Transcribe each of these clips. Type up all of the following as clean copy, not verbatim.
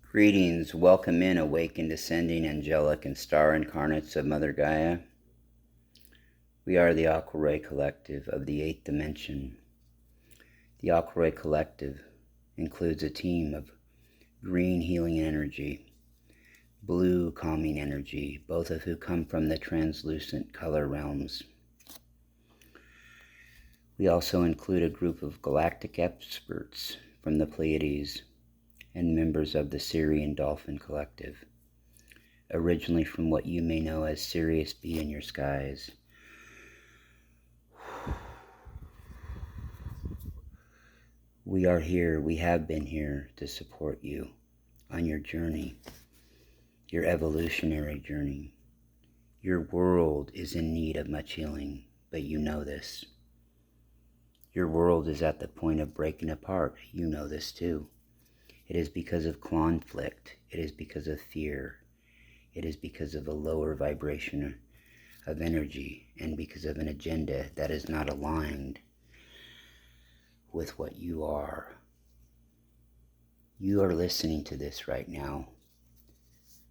Greetings, welcome in, awakened, ascending, angelic, and star incarnates of Mother Gaia. We are the Aqua-Ray Collective of the 8th dimension. The Aqua-Ray Collective includes a team of green healing energy, blue calming energy, both of who come from the translucent color realms. We also include a group of galactic experts from the Pleiades and members of the Sirian Dolphin Collective, originally from what you may know as Sirius B in your skies. We are here, we have been here to support you on your journey, your evolutionary journey. Your world is in need of much healing, but you know this. Your world is at the point of breaking apart. You know this too. It is because of conflict. It is because of fear. It is because of a lower vibration of energy and because of an agenda that is not aligned with what you are. You are listening to this right now,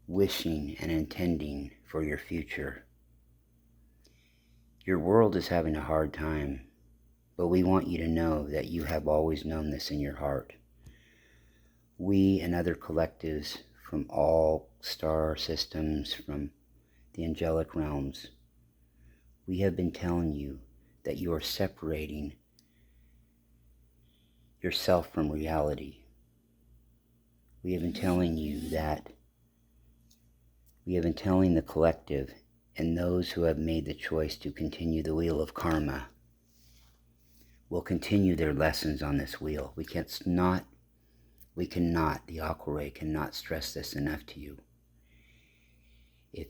wishing and intending for your future. Your world is having a hard time, but we want you to know that you have always known this in your heart. We and other collectives from all star systems, from the angelic realms, we have been telling you that you are separating yourself from reality. We have been telling you that, we have been telling the collective and those who have made the choice to continue the wheel of karma will continue their lessons on this wheel. We cannot, the Aqua-Ray cannot stress this enough to you. If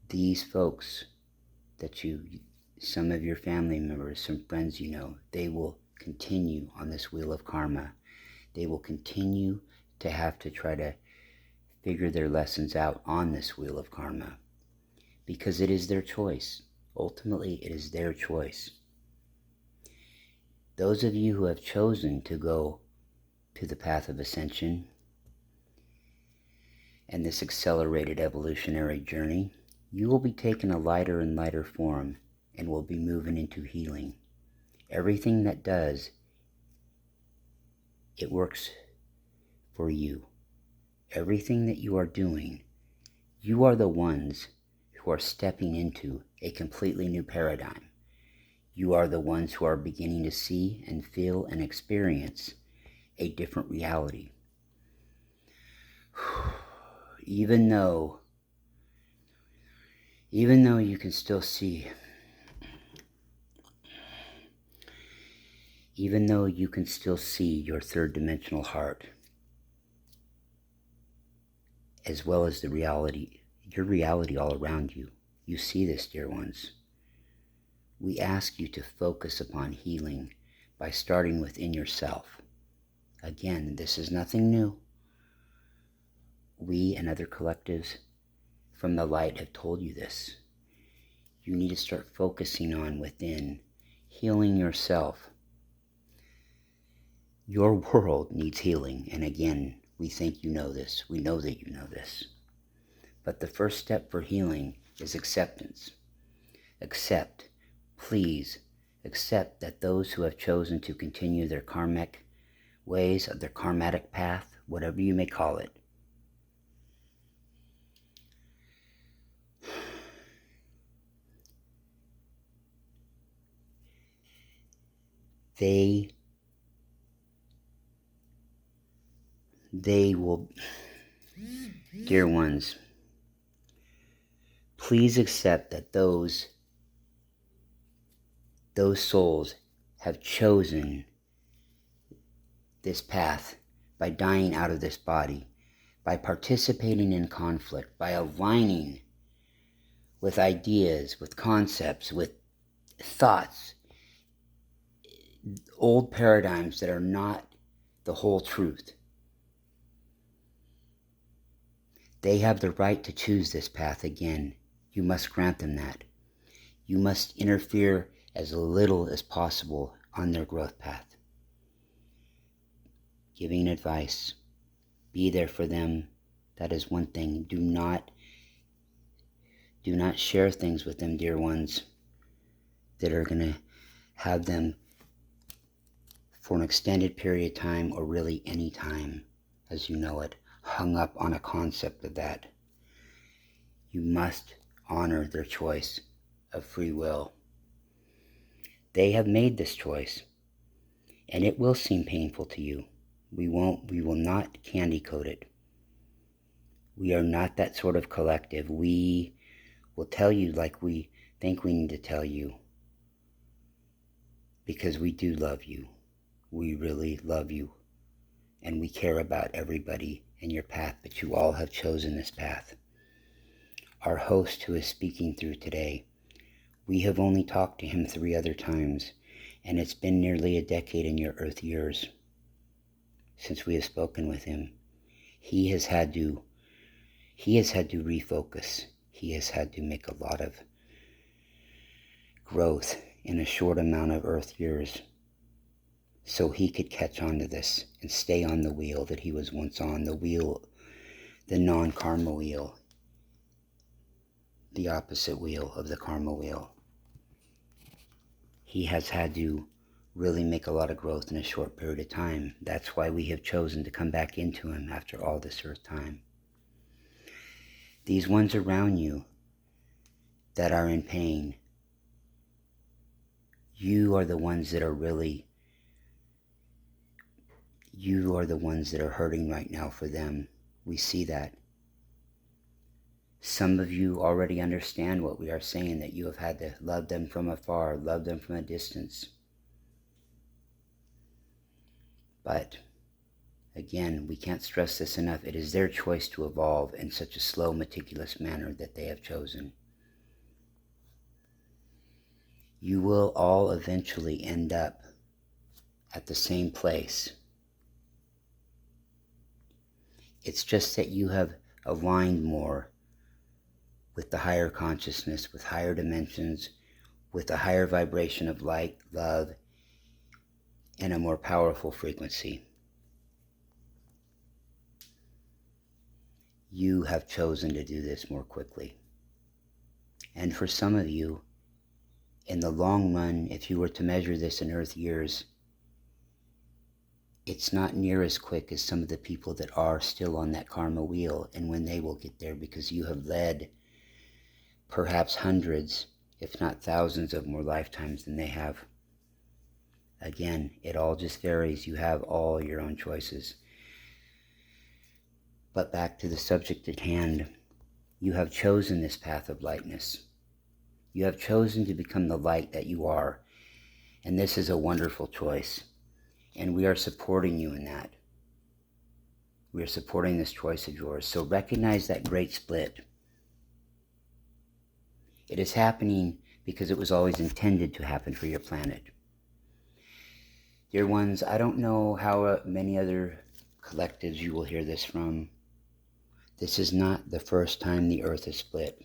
these folks that some of your family members, some friends you know, they will continue on this wheel of karma. They will continue to have to try to figure their lessons out on this wheel of karma because it is their choice. Ultimately, it is their choice. Those of you who have chosen to go to the path of ascension and this accelerated evolutionary journey, you will be taking a lighter and lighter form and will be moving into healing. Everything that does, it works for you. Everything that you are doing, you are the ones who are stepping into a completely new paradigm. You are the ones who are beginning to see and feel and experience a different reality. Even though you can still see, your third dimensional heart, as well as the reality, your reality all around you. You see this, dear ones. We ask you to focus upon healing by starting within yourself. Again, this is nothing new. We and other collectives from the light have told you this. You need to start focusing on within, healing yourself. Your world needs healing, and again, we think you know this. We know that you know this. But the first step for healing is acceptance. Please accept that those who have chosen to continue their karmic ways of their karmatic path, whatever you may call it, they will, dear ones, please accept that those souls have chosen this path by dying out of this body, by participating in conflict, by aligning with ideas, with concepts, with thoughts, old paradigms that are not the whole truth. They have the right to choose this path again. You must grant them that. You must interfere as little as possible on their growth path. Giving advice, Be there for them. That is one thing. Do not share things with them, dear ones, that are going to have them for an extended period of time, or really any time as you know it, hung up on a concept of that. You must honor their choice of free will. They have made this choice, and it will seem painful to you. We will not candy coat it. We are not that sort of collective. We will tell you like we think we need to tell you, because we do love you. We really love you, and we care about everybody in your path, but you all have chosen this path. Our host who is speaking through today, we have only talked to him 3 other times, and it's been nearly a decade in your earth years since we have spoken with him. He has had to refocus. He has had to make a lot of growth in a short amount of earth years, so he could catch on to this and stay on the wheel that he was once on, the wheel, the non-karma wheel, the opposite wheel of the karma wheel. He has had to really make a lot of growth in a short period of time. That's why we have chosen to come back into him after all this earth time. These ones around you that are in pain, you are the ones that are hurting right now for them. We see that. Some of you already understand what we are saying, that you have had to love them from afar, love them from a distance. But again, we can't stress this enough. It is their choice to evolve in such a slow, meticulous manner that they have chosen. You will all eventually end up at the same place. It's just that you have aligned more with the higher consciousness, with higher dimensions, with a higher vibration of light, love, and a more powerful frequency. You have chosen to do this more quickly. And for some of you, in the long run, if you were to measure this in earth years, it's not near as quick as some of the people that are still on that karma wheel, and when they will get there, because you have led perhaps hundreds, if not thousands of more lifetimes than they have. Again, it all just varies. You have all your own choices. But back to the subject at hand, you have chosen this path of lightness. You have chosen to become the light that you are, and this is a wonderful choice, and we are supporting you in that. We are supporting this choice of yours, so recognize that great split. It is happening because it was always intended to happen for your planet. Dear ones, I don't know how many other collectives you will hear this from. This is not the first time the earth is split.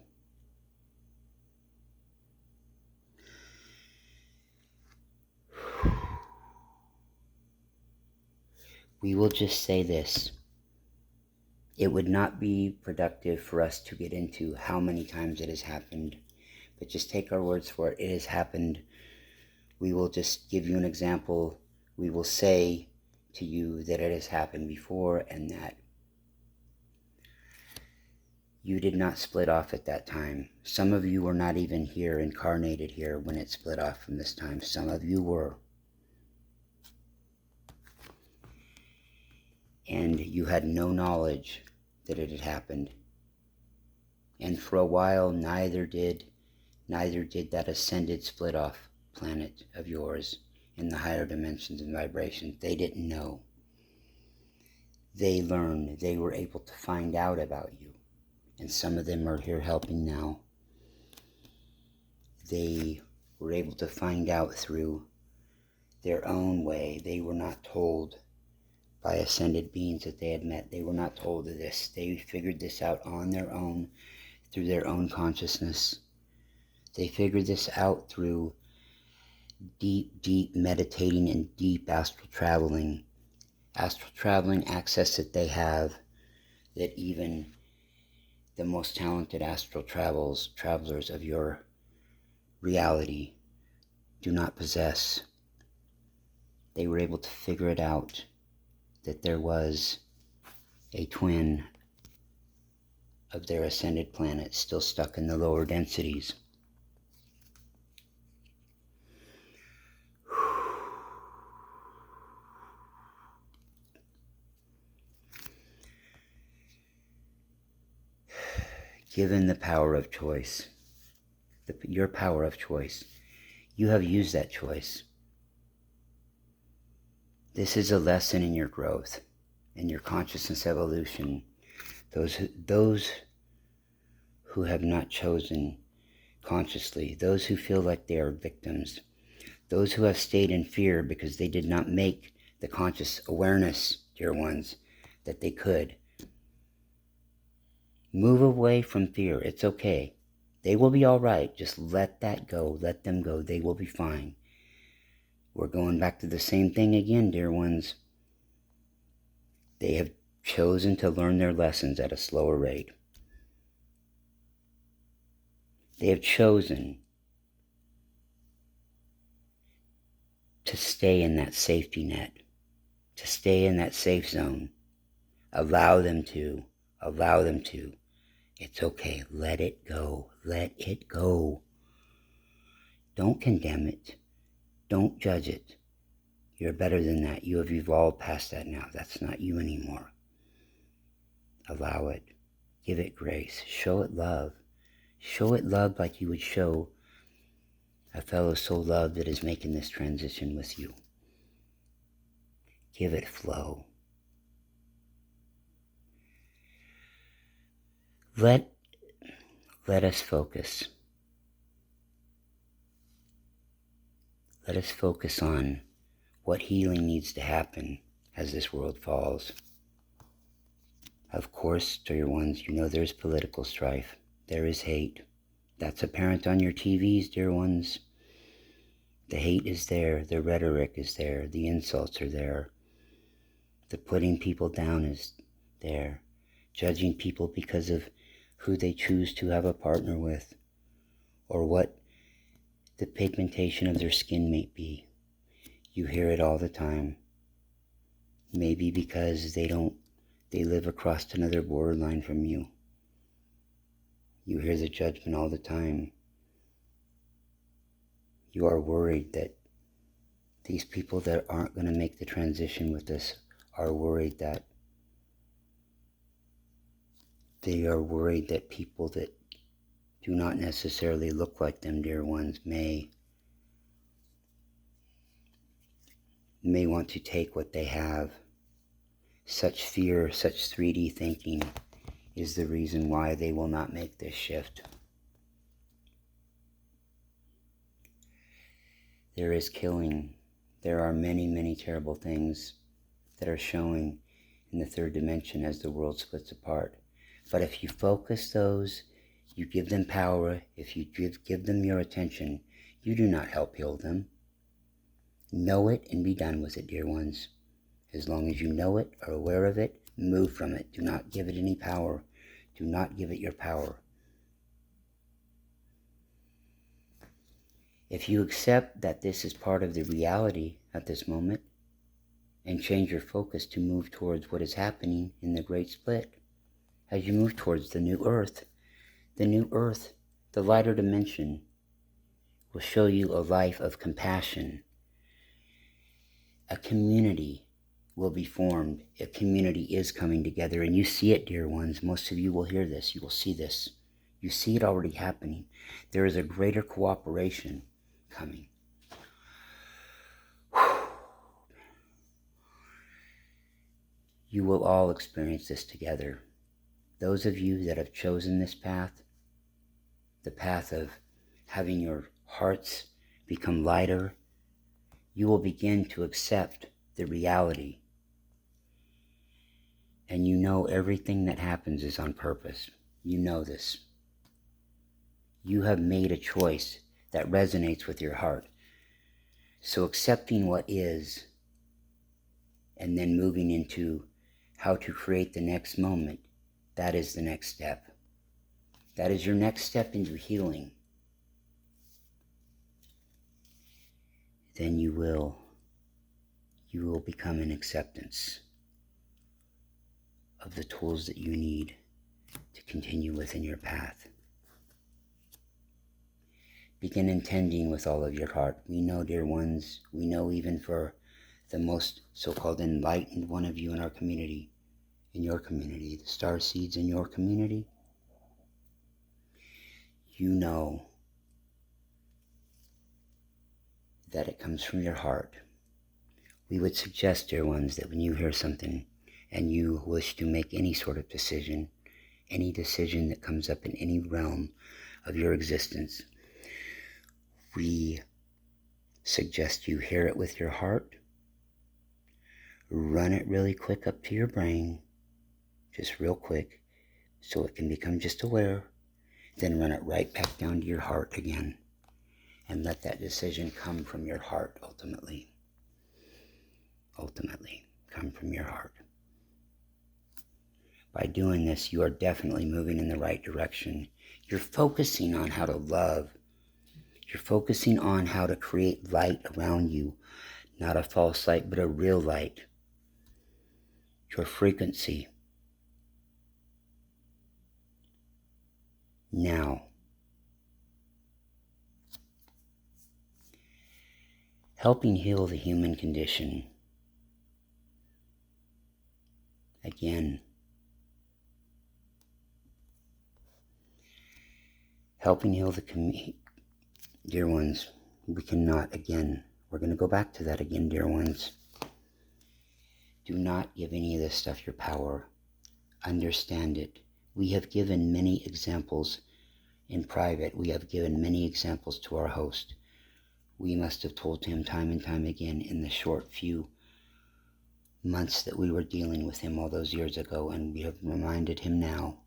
We will just say this. It would not be productive for us to get into how many times it has happened, but just take our words for it. It has happened. We will just give you an example. We will say to you that it has happened before, and that you did not split off at that time. Some of you were not even here, incarnated here, when it split off from this time. Some of you were. And you had no knowledge that it had happened. And for a while, neither did that ascended split off planet of yours in the higher dimensions and vibrations. They didn't know. They learned. They were able to find out about you. And some of them are here helping now. They were able to find out through their own way. They were not told by ascended beings that they had met. They were not told of this. They figured this out on their own, through their own consciousness. They figured this out through deep, deep meditating and deep astral traveling astral traveling access that they have, that even the most talented astral travelers of your reality do not possess. They were able to figure it out, that there was a twin of their ascended planet still stuck in the lower densities. Given the power of choice, your power of choice, you have used that choice. This is a lesson in your growth, in your consciousness evolution. Those who have not chosen consciously, those who feel like they are victims, those who have stayed in fear because they did not make the conscious awareness, dear ones, that they could. Move away from fear. It's okay. They will be all right. Just let that go. Let them go. They will be fine. We're going back to the same thing again, dear ones. They have chosen to learn their lessons at a slower rate. They have chosen to stay in that safety net, to stay in that safe zone. Allow them to. It's okay. Let it go. Let it go. Don't condemn it. Don't judge it. You're better than that. You have evolved past that now. That's not you anymore. Allow it. Give it grace. Show it love. Show it love like you would show a fellow soul love that is making this transition with you. Give it flow. Let us focus. Let us focus on what healing needs to happen as this world falls. Of course, dear ones, you know there's political strife. There is hate. That's apparent on your TVs, dear ones. The hate is there. The rhetoric is there. The insults are there. The putting people down is there. Judging people because of who they choose to have a partner with, or what the pigmentation of their skin may be. You hear it all the time. Maybe because they live across another borderline from you. You hear the judgment all the time. You are worried that these people that aren't going to make the transition with us are worried that people that do not necessarily look like them, dear ones, may want to take what they have. Such fear, such 3D thinking is the reason why they will not make this shift. There is killing. There are many, many terrible things that are showing in the third dimension as the world splits apart. But if you focus those, you give them power, if you give them your attention, you do not help heal them. Know it and be done with it, dear ones. As long as you know it, are aware of it, move from it. Do not give it any power. Do not give it your power. If you accept that this is part of the reality at this moment, and change your focus to move towards what is happening in the Great Split, as you move towards the new earth, the lighter dimension, will show you a life of compassion. A community will be formed. A community is coming together, and you see it, dear ones. Most of you will hear this. You will see this. You see it already happening. There is a greater cooperation coming. You will all experience this together. Those of you that have chosen this path, the path of having your hearts become lighter, you will begin to accept the reality. And you know everything that happens is on purpose. You know this. You have made a choice that resonates with your heart. So accepting what is and then moving into how to create the next moment. That is the next step. That is your next step into healing. Then you will become an acceptance of the tools that you need to continue within your path. Begin intending with all of your heart. We know, dear ones, we know even for the most so-called enlightened one of you in our community, in your community, the star seeds in your community, you know that it comes from your heart. We would suggest, dear ones, that when you hear something and you wish to make any sort of decision, any decision that comes up in any realm of your existence, we suggest you hear it with your heart, run it really quick up to your brain, just real quick, so it can become just aware, then run it right back down to your heart again, and let that decision come from your heart ultimately. Ultimately, come from your heart. By doing this, you are definitely moving in the right direction. You're focusing on how to love. You're focusing on how to create light around you. Not a false light, but a real light. Your frequency. Now, helping heal the human condition. Again, helping heal the dear ones, we cannot, again, we're going to go back to that again, dear ones. Do not give any of this stuff your power. Understand it. We have given many examples in private. We have given many examples to our host. We must have told him time and time again in the short few months that we were dealing with him all those years ago, and we have reminded him now.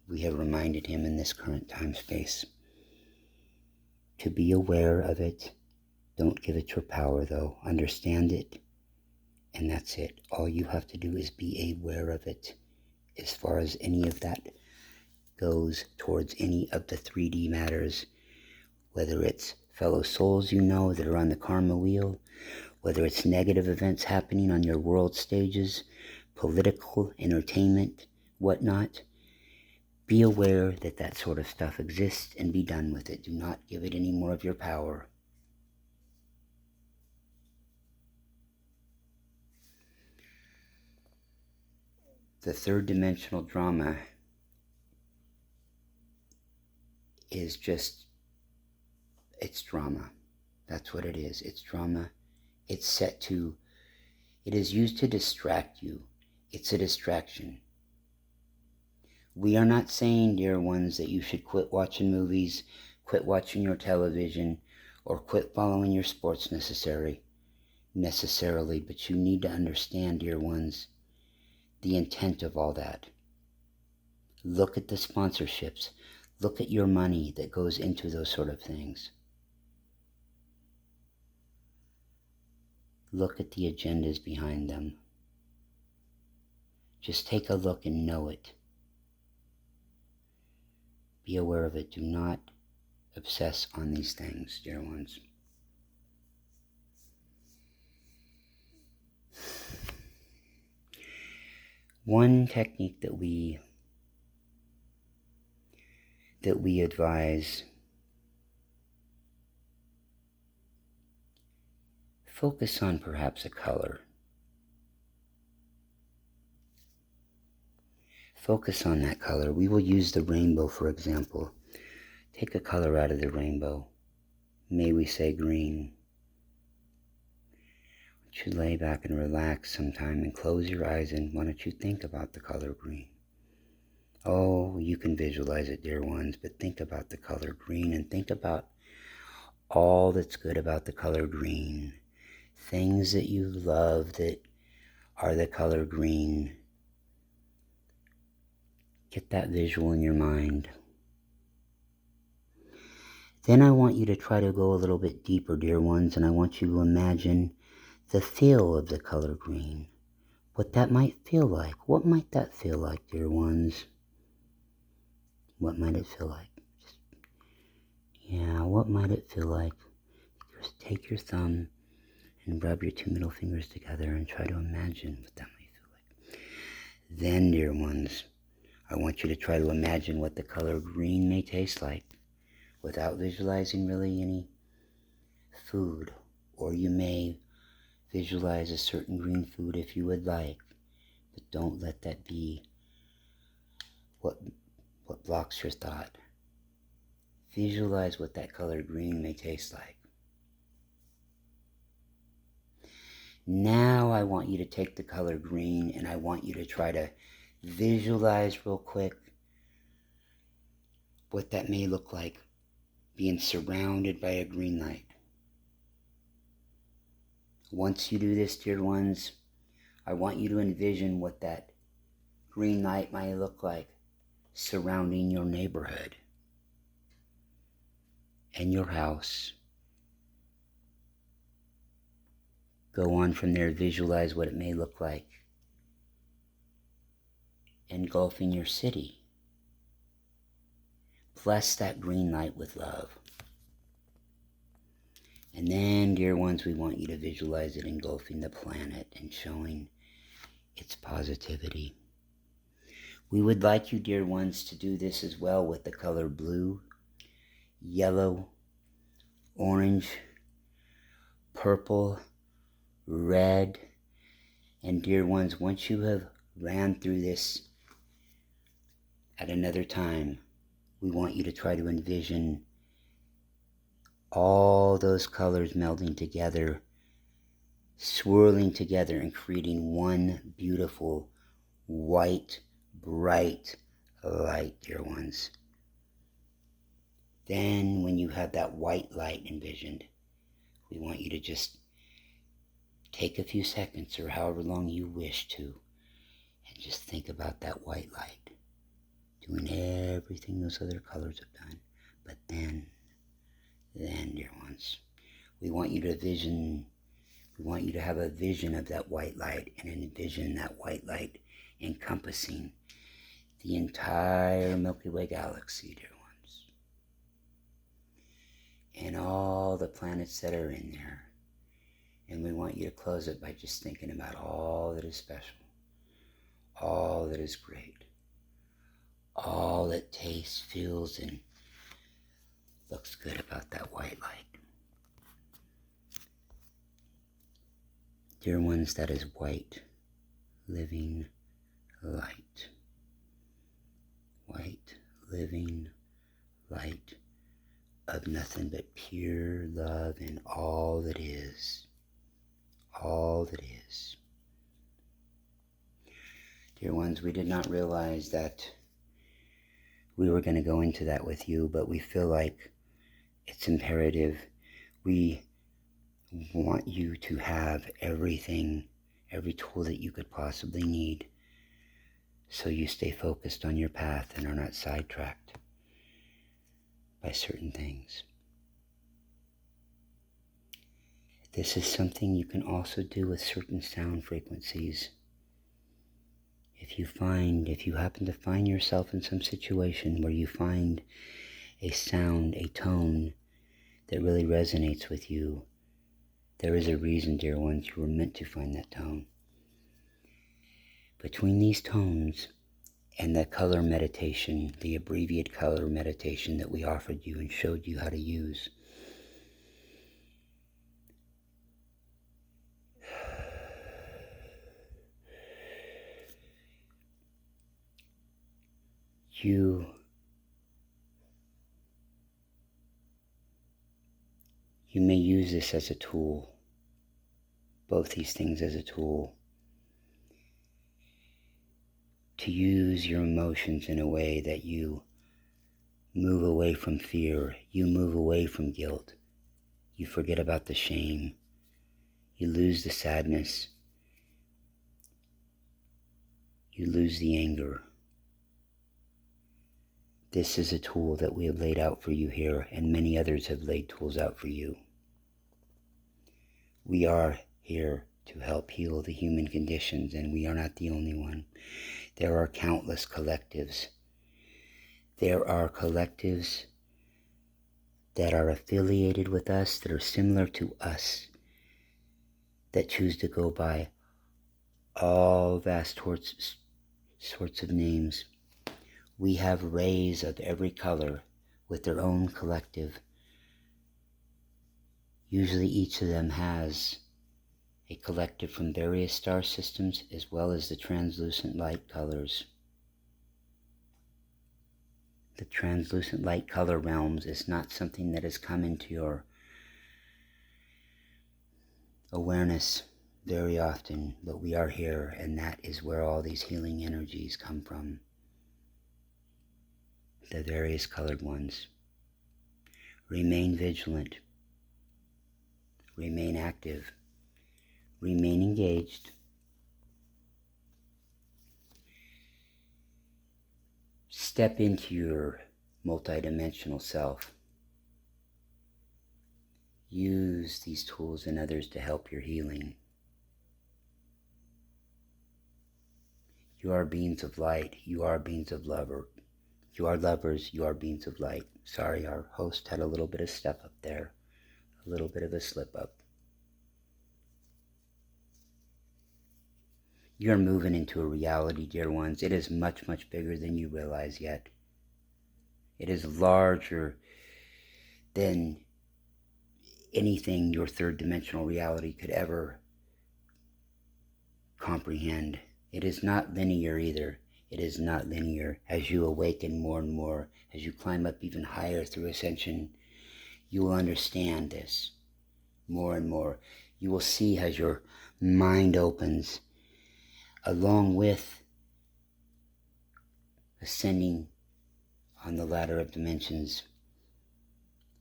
We have reminded him in this current time space to be aware of it. Don't give it your power, though. Understand it, and that's it. All you have to do is be aware of it as far as any of that goes towards any of the 3D matters, whether it's fellow souls you know that are on the karma wheel, whether it's negative events happening on your world stages, political, entertainment, whatnot. Be aware that that sort of stuff exists and be done with it. Do not give it any more of your power. The third dimensional drama is just, it's drama. That's what it is. It's drama. It's set to, it is used to distract you. It's a distraction. We are not saying, dear ones, that you should quit watching movies, quit watching your television, or quit following your sports necessarily, but you need to understand, dear ones, the intent of all that. Look at the sponsorships. Look at your money that goes into those sort of things. Look at the agendas behind them. Just take a look and know it. Be aware of it. Do not obsess on these things, dear ones. One technique that we advise, focus on perhaps a color. Focus on that color. We will use the rainbow, for example. Take a color out of the rainbow. May we say green. Why don't you lay back and relax sometime and close your eyes, and why don't you think about the color green? Oh, you can visualize it, dear ones, but think about the color green and think about all that's good about the color green. Things that you love that are the color green. Get that visual in your mind. Then I want you to try to go a little bit deeper, dear ones, and I want you to imagine the feel of the color green, what that might feel like. What might that feel like, dear ones? What might it feel like? What might it feel like? Just take your thumb and rub your two middle fingers together and try to imagine what that might feel like. Then, dear ones, I want you to try to imagine what the color green may taste like without visualizing really any food. Or you may visualize a certain green food if you would like, but don't let that be what blocks your thought. Visualize what that color green may taste like. Now I want you to take the color green and I want you to try to visualize real quick what that may look like being surrounded by a green light. Once you do this, dear ones, I want you to envision what that green light might look like surrounding your neighborhood and your house. Go on from there, visualize what it may look like engulfing your city. Bless that green light with love. And then, dear ones, we want you to visualize it engulfing the planet and showing its positivity. We would like you, dear ones, to do this as well with the color blue, yellow, orange, purple, red. And dear ones, once you have ran through this at another time, we want you to try to envision all those colors melding together, swirling together and creating one beautiful, white, bright light, dear ones. Then when you have that white light envisioned, we want you to just take a few seconds or however long you wish to and just think about that white light doing everything those other colors have done. But then, dear ones, we want you to have a vision of that white light and envision that white light encompassing the entire Milky Way galaxy, dear ones, and all the planets that are in there. And we want you to close it by just thinking about all that is special, all that is great, all that tastes, feels, and looks good about that white light. Dear ones, that is white, living light. White, living light of nothing but pure love and all that is. All that is. Dear ones, we did not realize that we were going to go into that with you, but we feel like it's imperative. We want you to have everything, every tool that you could possibly need so you stay focused on your path and are not sidetracked by certain things. This is something you can also do with certain sound frequencies. If you happen to find yourself in some situation where you find a sound, a tone that really resonates with you, there is a reason, dear ones, you were meant to find that tone. Between these tones and the color meditation, the abbreviated color meditation that we offered you and showed you how to use, you may use this as a tool, both these things as a tool, to use your emotions in a way that you move away from fear, you move away from guilt, you forget about the shame, you lose the sadness, you lose the anger. This is a tool that we have laid out for you here, and many others have laid tools out for you. We are here to help heal the human conditions, and we are not the only one. There are countless collectives. There are collectives that are affiliated with us, that are similar to us, that choose to go by all vast sorts of names. We have rays of every color with their own collective. Usually each of them has a collective from various star systems as well as the translucent light colors. The translucent light color realms is not something that has come into your awareness very often, but we are here, and that is where all these healing energies come from. The various colored ones. Remain vigilant. Remain active. Remain engaged. Step into your multidimensional self. Use these tools and others to help your healing. You are beings of light. You are beings of love. You are lovers. You are beings of light. Sorry, our host had a little bit of stuff up there. A little bit of a slip up. You're moving into a reality, dear ones. It is much, much bigger than you realize yet. It is larger than anything your third dimensional reality could ever comprehend. It is not linear either. It is not linear. As you awaken more and more, as you climb up even higher through ascension, you will understand this more and more. You will see as your mind opens, along with ascending on the ladder of dimensions,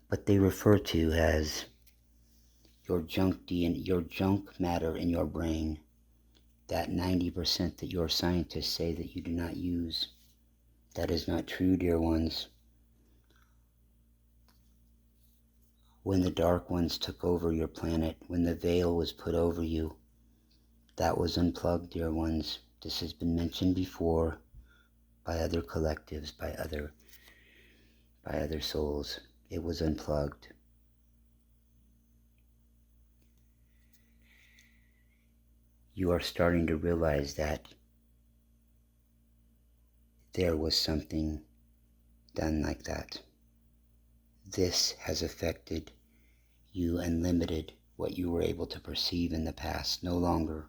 what they refer to as your junk DNA, your junk matter in your brain, that 90% that your scientists say that you do not use. That is not true, dear ones. When the dark ones took over your planet, when the veil was put over you, that was unplugged, dear ones. This has been mentioned before by other collectives, by other souls. It was unplugged. You are starting to realize that there was something done like that. This has affected you and limited what you were able to perceive in the past, no longer.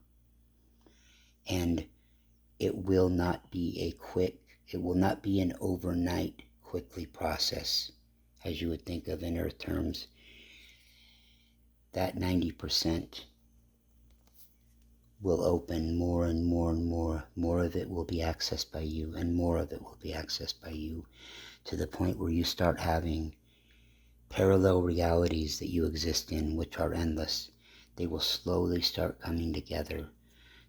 And it will not be an overnight, quickly process, as you would think of in Earth terms. That 90% will open more and more and more. More of it will be accessed by you, and more of it will be accessed by you, to the point where you start having parallel realities that you exist in, which are endless. They will slowly start coming together,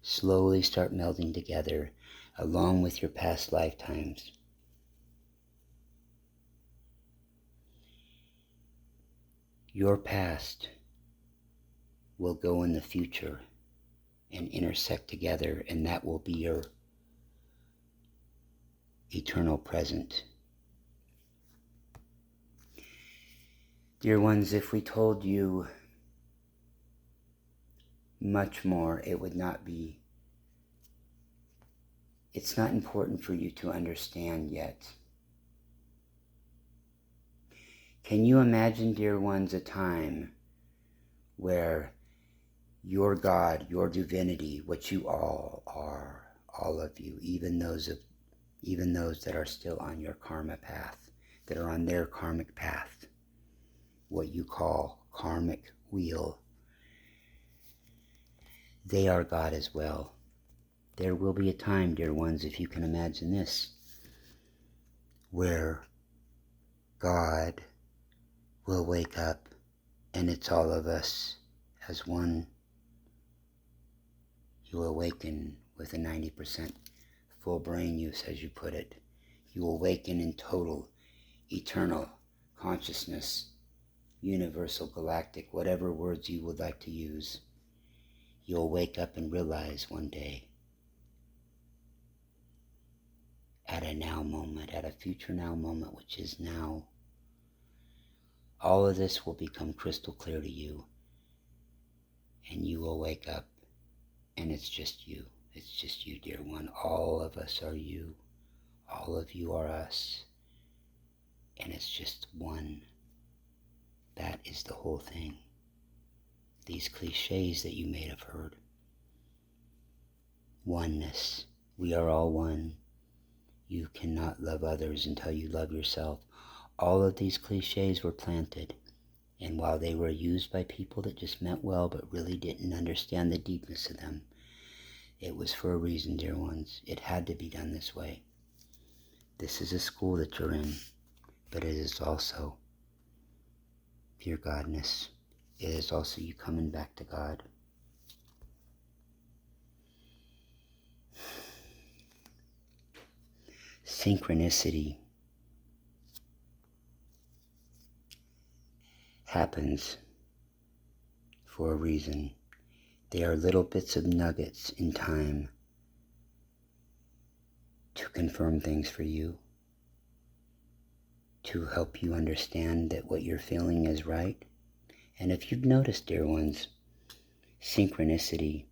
slowly start melding together, along with your past lifetimes. Your past will go in the future and intersect together, and that will be your eternal present. Dear ones, if we told you much more, it would not be, it's not important for you to understand yet. Can you imagine, dear ones, a time where your God, your divinity, what you all are, all of you, even those that are still on your karma path, that are on their karmic path, what you call karmic wheel, they are God as well. There will be a time, dear ones, if you can imagine this, where God will wake up and it's all of us as one. You awaken with a 90% full brain use, as you put it. You awaken in total, eternal consciousness, universal, galactic, whatever words you would like to use. You'll wake up and realize one day, at a now moment, at a future now moment, which is now, all of this will become crystal clear to you, and you will wake up, and it's just you. It's just you, dear one. All of us are you. All of you are us. And it's just one. That is the whole thing. These cliches that you may have heard. Oneness. We are all one. You cannot love others until you love yourself. All of these cliches were planted. And while they were used by people that just meant well but really didn't understand the deepness of them, it was for a reason, dear ones. It had to be done this way. This is a school that you're in, but it is also your godness. It is also you coming back to God. Synchronicity happens for a reason. They are little bits of nuggets in time to confirm things for you, to help you understand that what you're feeling is right. And if you've noticed, dear ones, synchronicity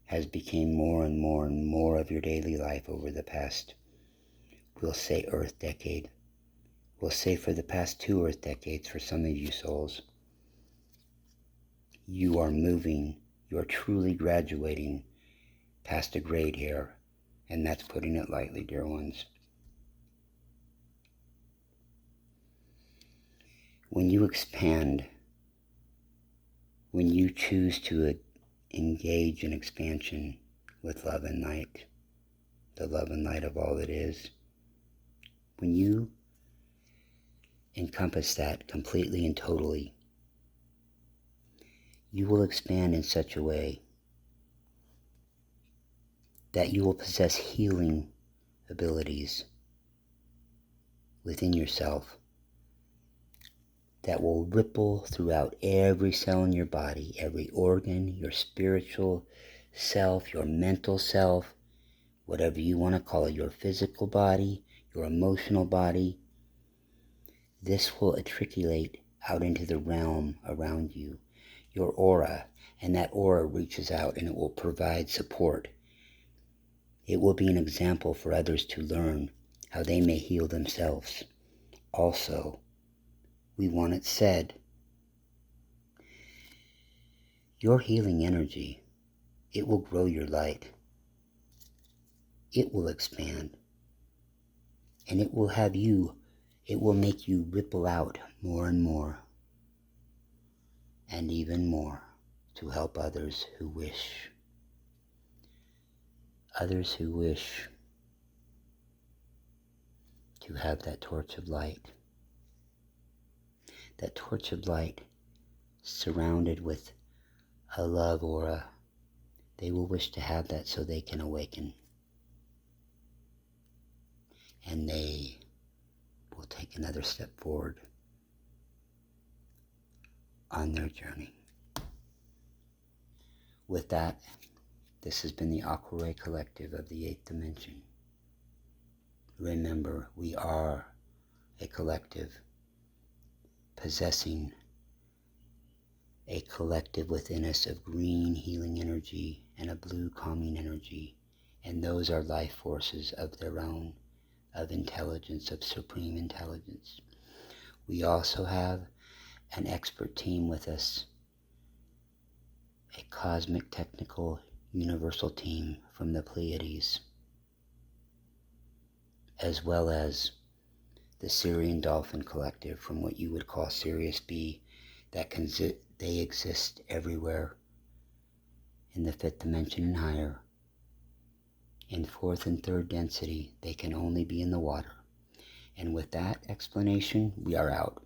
has become more and more and more of your daily life over the past, we'll say, Earth decade. We'll say for the past 2 Earth decades for some of you souls. You are moving, you are truly graduating past a grade here, and that's putting it lightly, dear ones. When you expand, when you choose to engage in expansion with love and light, the love and light of all that is, when you encompass that completely and totally, you will expand in such a way that you will possess healing abilities within yourself that will ripple throughout every cell in your body, every organ, your spiritual self, your mental self, whatever you want to call it, your physical body, your emotional body. This will articulate out into the realm around you, your aura, and that aura reaches out and it will provide support. It will be an example for others to learn how they may heal themselves. Also, we want it said, your healing energy, it will grow your light. It will expand. And it will have you, it will make you ripple out more and more. And even more to help others who wish. Others who wish to have that torch of light. That torch of light surrounded with a love aura. They will wish to have that so they can awaken. And they will take another step forward on their journey. With that, this has been the Aqua-Ray Collective of the 8th dimension. Remember, we are a collective possessing a collective within us of green healing energy and a blue calming energy. And those are life forces of their own, of intelligence, of supreme intelligence. We also have an expert team with us, a cosmic technical universal team from the Pleiades, as well as the Sirian Dolphin Collective from what you would call Sirius B, they exist everywhere in the 5th dimension and higher. In 4th and 3rd density, they can only be in the water. And with that explanation, we are out.